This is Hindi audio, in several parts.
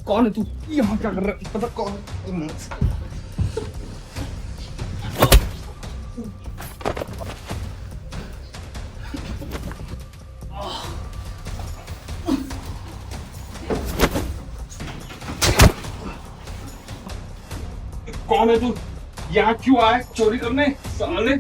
कौन है तू? यहाँ क्या कर रहा है? पता कौन है? कौन है तू? यहाँ क्यों आया चोरी करने साले?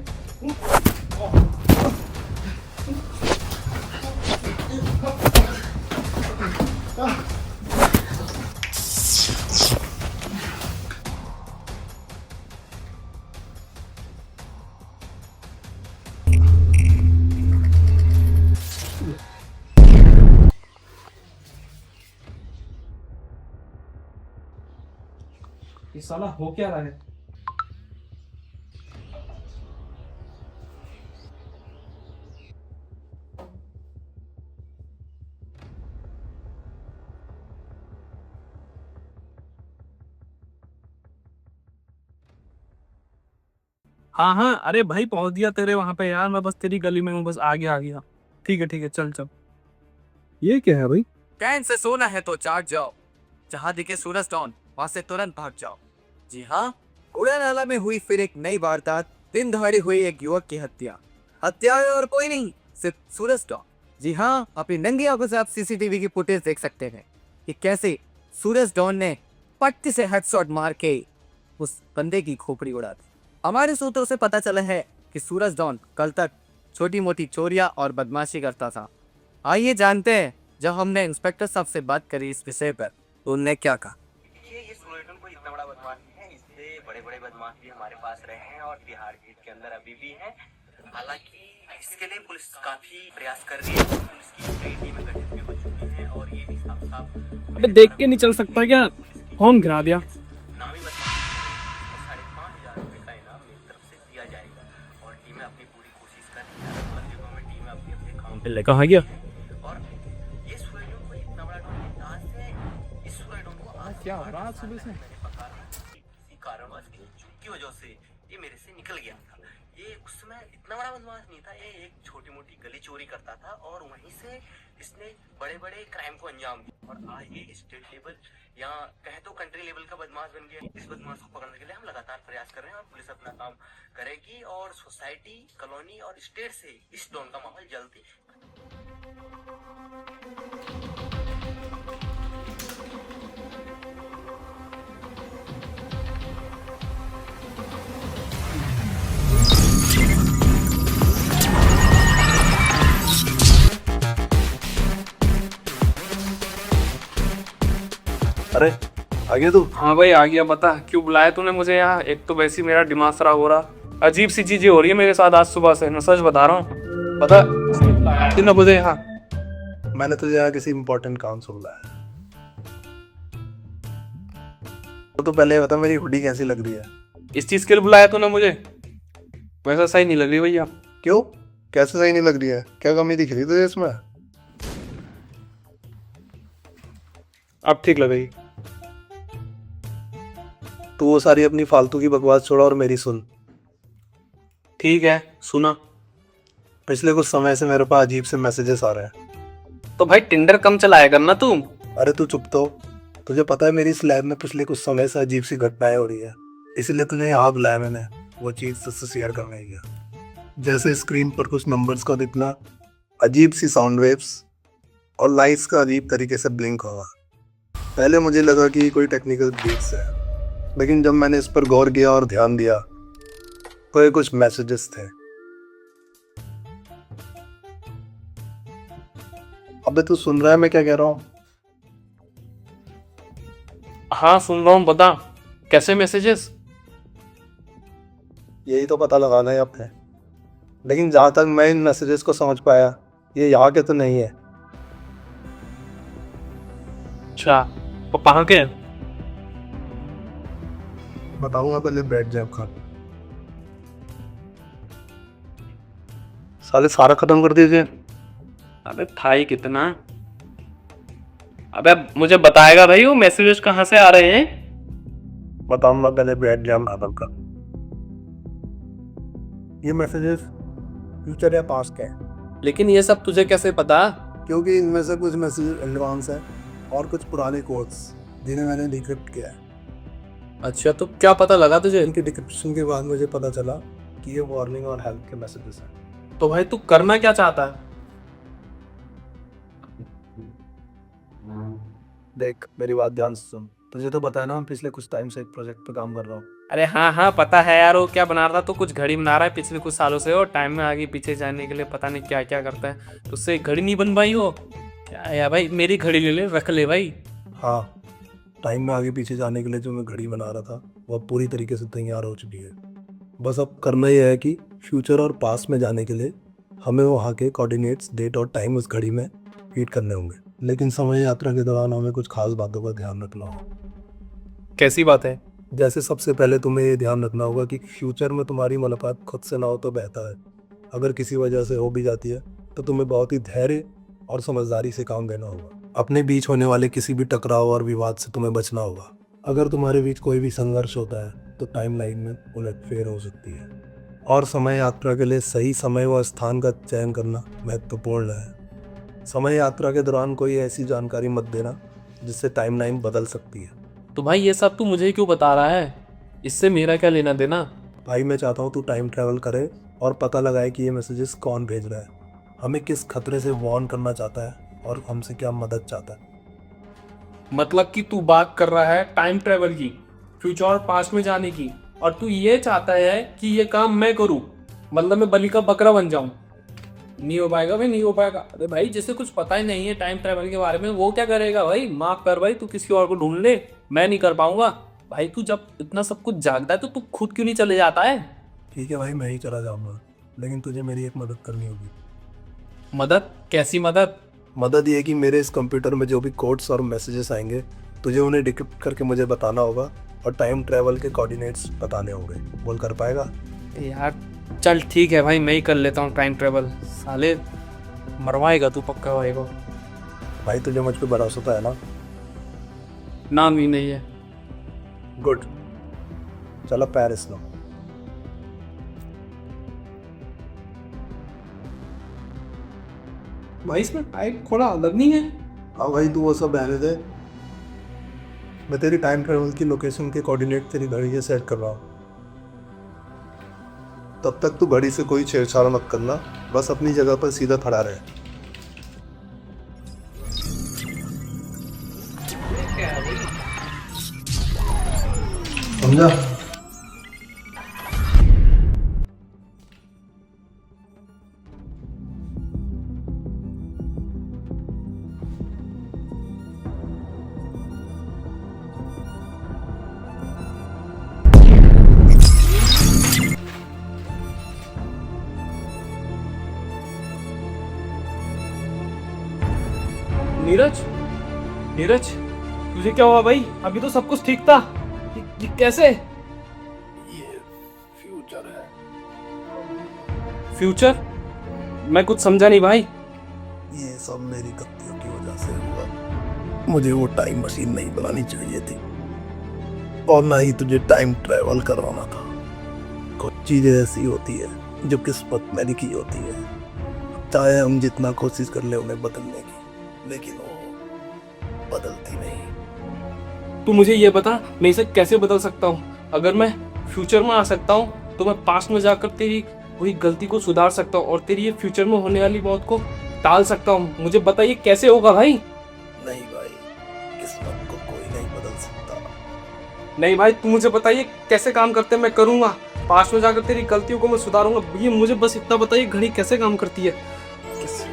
ये साला हो क्या रहा है? हाँ हाँ, अरे भाई पहुंच दिया तेरे वहां पे यार। मैं बस तेरी गली में हूँ, बस आ गया। ठीक है, चल चल। ये क्या है भाई? चैन से सोना है तो जाग जाओ, जहाँ दिखे सूरज डॉन वहां से तुरंत भाग जाओ। जी हाँ, कूड़ा नाला में हुई फिर एक नई वारदात। दिन दहाड़े हुई एक युवक की हत्या है और कोई नहीं, सिर्फ सूरज डॉन। जी हाँ, अपनी नंगी आंखों से आप सीसीटीवी की फुटेज देख सकते हैं कि कैसे सूरज डॉन ने पट्टी से हेडशॉट मार के उस बंदे की खोपड़ी उड़ा दी। हमारे सूत्रों से पता चला है कि सूरज डॉन कल तक छोटी मोटी चोरियां और बदमाशी करता था। आइए जानते हैं, जब हमने इंस्पेक्टर साहब से बात करी इस विषय पर तो उन्होंने क्या कहा। ये सूरजन कोई इतना बड़ा बदमाश नहीं है, इससे बड़े बड़े बदमाश भी हमारे पास रहे हैं और बिहार गेट के अंदर अभी भी हैं। हालांकि इसके लिए पुलिस काफी प्रयास कर रही है, पुलिस की कई टीमें गठित भी हो चुकी हैं और ये भी साफ साफ अबे देख के नहीं चल सकता क्या? फोन गिरा दिया। नामी बदमाश 5,500 रुपए का इनाम मेरी तरफ से दिया जाएगा और टीमें अपनी पूरी कोशिश कर रही हैं। अलग जगहों में टीमें अपने अपने काम पे लेकर आ गया। और ये सूरजन को इतना बड़ा डॉन है, आज से इस सूरजन को आज क्या हो रहा है सुबह से? मैंने पकड़ा किसी कारणवश चूक की वजह से ये मेरे से निकल गया था। ये उस समय इतना बड़ा बदमाश नहीं था, ये एक छोटी मोटी गली चोरी करता था और वहीं से इसने बड़े बड़े क्राइम को अंजाम दिया और आज ये स्टेट लेवल या कहे तो कंट्री लेवल का बदमाश बन गया। इस बदमाश को पकड़ने के लिए हम लगातार प्रयास कर रहे हैं और पुलिस अपना काम करेगी और सोसाइटी, कॉलोनी और स्टेट से इस डॉन का माहौल जल्दी। अरे आ गया तू? हाँ भाई आ गया। बता क्यों बुलाया तूने मुझे यहाँ? एक तो वैसे ही मेरा दिमाग खराब हो रहा, अजीब सी चीजें हो रही है मेरे साथ आज सुबह से। मैं सच बता रहा हूँ। पता ना मुझे यहाँ मैंने तुझे यहाँ किसी इम्पोर्टेंट काम से बुलाया। तो पहले बता मेरी हुडी कैसी लग रही है? इस चीज के लिए बुलाया तूने मुझे? वैसा सही नहीं लग रही भैया। क्यों? कैसे सही नहीं लग रही है? क्या कमी दिख रही तुझे इसमें? अब ठीक लग रही। तू वो सारी अपनी फालतू की बकवास छोड़ा और मेरी सुन। ठीक है, सुना। पिछले कुछ समय से मेरे पास अजीब से मैसेजेस आ रहे हैं। तो भाई टिंडर कम चलाया करना तू। अरे तू चुप तो। तुझे पता है मेरी इस लैब में पिछले कुछ समय से अजीब सी घटनाएं हो रही है, इसलिए तुझे यहाँ बुलाया मैंने वो चीज तुझसे शेयर करने की। जैसे स्क्रीन पर कुछ नंबर्स का दिखना, अजीब सी साउंड वेव्स और लाइट्स का अजीब तरीके से ब्लिंक होगा। पहले मुझे लगा कि कोई टेक्निकल ग्लिच है, लेकिन जब मैंने इस पर गौर किया और ध्यान दिया तो ये कुछ मैसेजेस थे। अबे तू सुन रहा है मैं क्या कह रहा हूँ? हाँ सुन रहा हूँ, बता कैसे मैसेजेस? यही तो पता लगाना है अपने, लेकिन जहाँ तक मैं इन मैसेजेस को समझ पाया ये यहाँ के तो नहीं है। अच्छा, वो कहाँ के? बताऊंगा, पहले बैठ जाए खान। साले सारा खत्म कर दीजिए। अबे था ही कितना। अबे मुझे बताएगा भाई वो मैसेजेस कहाँ से आ रहे हैं? बताऊंगा पहले ब्रेड जैम एप्पल का। ये मैसेजेस फ्यूचर या पास्ट के हैं, लेकिन ये सब तुझे कैसे पता? क्योंकि इनमें से कुछ मैसेज एडवांस है और कुछ पुराने कोड्स जिन्हें मैंने डिक्रिप्ट किया है। अच्छा, तो क्या पता लगा तुझे? इनके डिक्रिप्शन के बाद मुझे पता चला कि ये वार्निंग और हेल्प के मैसेजेस हैं। तो भाई तू करना क्या चाहता है? देख मेरी बात ध्यान से सुन, तुझे तो पता है ना, मैं पिछले कुछ टाइम से एक प्रोजेक्ट पे काम कर रहा हूँ। अरे हाँ हाँ पता है यार, वो क्या बना रहा था? तो कुछ घड़ी बना रहा है पिछले कुछ सालों से, और टाइम में आगे पीछे जाने के लिए पता नहीं क्या क्या करता है। तो उससे घड़ी नहीं बन पाई हो क्या? यार भाई मेरी घड़ी ले ले, रख ले भाई। हाँ, टाइम में आगे पीछे जाने के लिए जो मैं घड़ी बना रहा था वो अब पूरी तरीके से तैयार हो चुकी है। बस अब करना यह है कि फ्यूचर और पास्ट में जाने के लिए हमें वहाँ के कोऑर्डिनेट्स, डेट और टाइम उस घड़ी में फीड करने होंगे। लेकिन समय यात्रा के दौरान हमें कुछ खास बातों का ध्यान रखना होगा। कैसी बात है? जैसे सबसे पहले तुम्हें ये ध्यान रखना होगा कि फ्यूचर में तुम्हारी मुलाकात खुद से ना हो तो बेहतर है। अगर किसी वजह से हो भी जाती है तो तुम्हें बहुत ही धैर्य और समझदारी से काम लेना होगा। अपने बीच होने वाले किसी भी टकराव और विवाद से तुम्हें बचना होगा। अगर तुम्हारे बीच कोई भी संघर्ष होता है तो टाइमलाइन में उलटफेर हो सकती है। और समय यात्रा के लिए सही समय व स्थान का चयन करना महत्वपूर्ण है। समय यात्रा के दौरान कोई ऐसी जानकारी मत देना जिससे टाइमलाइन बदल सकती है। तो भाई ये सब तू मुझे क्यों बता रहा है? इससे मेरा क्या लेना देना? भाई मैं चाहता हूँ तू टाइम ट्रैवल करे और पता लगाए कि ये मैसेजेस कौन भेज रहा है, हमें किस खतरे से वार्न करना चाहता है और हमसे क्या मदद चाहता है। मतलब कि तू बात कर रहा है टाइम ट्रेवल की, फ्यूचर और पास्ट में जाने की, और तू ये चाहता है कि ये काम मैं करूं, मतलब मैं बलि का बकरा बन जाऊं। नहीं हो पाएगा भाई, नहीं हो पाएगा। अरे भाई जिसे कुछ पता ही नहीं है टाइम ट्रेवल के बारे में वो क्या करेगा भाई? माफ कर भाई, तू किसी और को ढूंढ ले, मैं नहीं कर पाऊंगा। भाई तू जब इतना सब कुछ जानता है तो तू खुद क्यों नहीं चले जाता है? ठीक है भाई, मैं ही चला जाऊँगा, लेकिन तुझे मेरी एक मदद करनी होगी। मदद? कैसी मदद? मदद ये कि मेरे इस कंप्यूटर में जो भी कोड्स और मैसेजेस आएंगे तुझे उन्हें डिक्रिप्ट करके मुझे बताना होगा और टाइम ट्रैवल के कोऑर्डिनेट्स बताने होंगे। बोल कर पाएगा? यार चल ठीक है भाई, मैं ही कर लेता हूँ टाइम ट्रेवल। साले मरवाएगा तू पक्का भाई को। भाई तुझे मुझ पर भरोसा तो है ना? नाम ही नहीं है। गुड, चलो पेरिस लो। भाई इसमें टाइप थोड़ा अलग नहीं है? हाँ भाई, तू वो सब रहने दे, मैं तेरी टाइम ट्रैवल की लोकेशन के कोऑर्डिनेट तेरी घड़ी से सेट कर रहा हूँ। तब तक तू घड़ी से कोई छेड़छाड़ मत करना, बस अपनी जगह पर सीधा खड़ा रहे। समझा? नीरज, नीरज तुझे क्या हुआ भाई? अभी तो सब कुछ ठीक था। ये कैसे? ये फ्यूचर है। फ्यूचर? मैं कुछ समझा नहीं भाई। ये सब मेरी गलतियों की वजह से हुआ। मुझे वो टाइम मशीन नहीं बनानी चाहिए थी और ना ही तुझे टाइम ट्रैवल करवाना था। कुछ चीजें ऐसी होती है जो किस्मत में लिखी होती है, चाहे हम जितना कोशिश कर ले उन्हें बदलने की, लेकिन वो बदलती नहीं। तू मुझे ये बता, मैं इसे कैसे बदल सकता हूँ? अगर मैं फ्यूचर में आ सकता हूँ तो मैं पास्ट में जाकर तेरी वही गलती को सुधार सकता हूँ और तेरी ये फ्यूचर में होने वाली मौत को टाल सकता हूँ। मुझे बताइए कैसे होगा भाई? नहीं भाई, किस्मत को कोई नहीं बदल सकता। नहीं भाई, तू मुझे बताइए कैसे काम करते हैं, मैं करूँगा। पास्ट में जाकर तेरी गलतियों को मैं सुधारूंगा। ये मुझे बस इतना बताइए, घड़ी कैसे काम करती है? कैसे?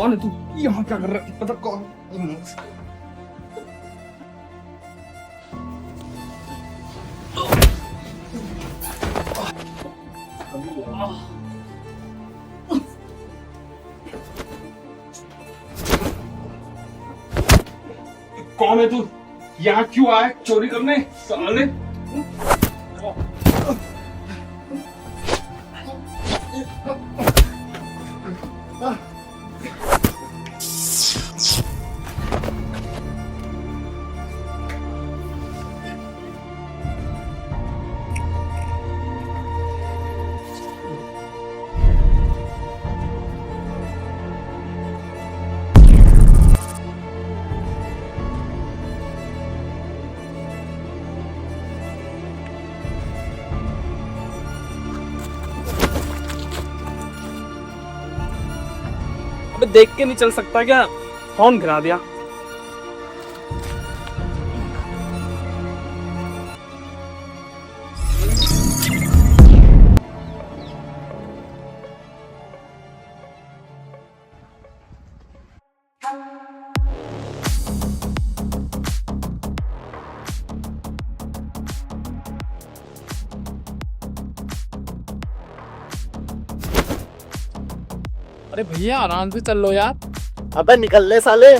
कौन है तू? यहाँ क्या कर रहा है? पता कौन? कौन है तू? यहाँ क्यों आया चोरी करने? साले अबे देख के नहीं चल सकता क्या? कौन गिरा दिया? अरे भैया आराम से चल लो यार। अबे निकल ले साले।